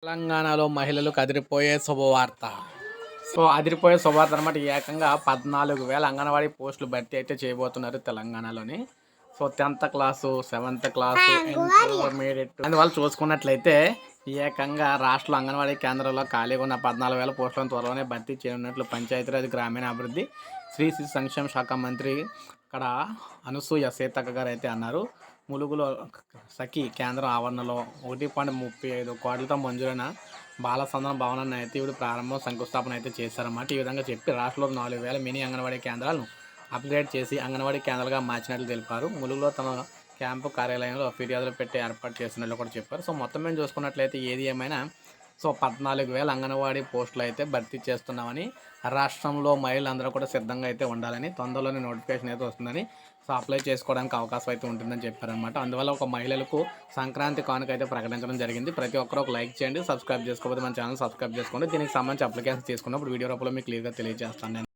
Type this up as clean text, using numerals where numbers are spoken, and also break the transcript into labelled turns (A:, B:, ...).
A: తెలంగాణలో మహిళలకు అదిరిపోయే శుభవార్త. అదిరిపోయే శుభవార్త అనమాట. ఏకంగా 14,000 అంగన్వాడీ పోస్టులు భర్తీ అయితే చేయబోతున్నారు తెలంగాణలోని. 10th class, 7th class, intermediate అందువల్ల చూసుకున్నట్లయితే ఏకంగా రాష్ట్రంలో అంగన్వాడీ కేంద్రంలో ఖాళీగా ఉన్న 14,000 పోస్టులను త్వరలోనే భర్తీ చేయనున్నట్లు పంచాయతీరాజ్ గ్రామీణాభివృద్ధి శ్రీ శిశు సంక్షేమ శాఖ మంత్రి ఇక్కడ అనసూయ సీతక్క గారు అయితే అన్నారు. ములుగులో సఖీ కేంద్రం ఆవరణలో 1.35 కోట్లతో మంజూరైన బాల సందన భవనాన్ని అయితే ఇవి ప్రారంభం శంకుస్థాపన అయితే చేశారన్నమాట. ఈ విధంగా చెప్పి రాష్ట్రంలో 4,000 మినీ అంగన్వాడీ కేంద్రాలను అప్గ్రేడ్ చేసి అంగన్వాడీ కేంద్రాలుగా మార్చినట్లు తెలిపారు. ములుగులో తమ క్యాంపు కార్యాలయంలో ఫిర్యాదులు పెట్టి ఏర్పాటు చేసినట్లు కూడా చెప్పారు. మొత్తం మేము చూసుకున్నట్లయితే ఏది ఏమైనా 14,000 అంగన్వాడీ పోస్టులు అయితే భర్తీ చేస్తున్నామని, రాష్ట్రంలో మహిళలందరూ కూడా సిద్ధంగా అయితే ఉండాలని, తొందరలోనే నోటిఫికేషన్ అయితే వస్తుందని, అప్లై చేసుకోవడానికి అవకాశం అయితే ఉంటుందని చెప్పారనమాట. అందువల్ల ఒక మహిళలకు సంక్రాంతి కానుక అయితే ప్రకటించడం జరిగింది. ప్రతి ఒక్కరు ఒక లైక్ చేయండి, సబ్స్క్రైబ్ చేసుకోకపోతే మన ఛానల్ సబ్స్క్రైబ్ చేసుకోండి. దీనికి సంబంధించి అప్లికేషన్ తీసుకున్నప్పుడు వీడియో రూపంలో మీకు క్లియర్గా తెలియజేస్తాను నేను.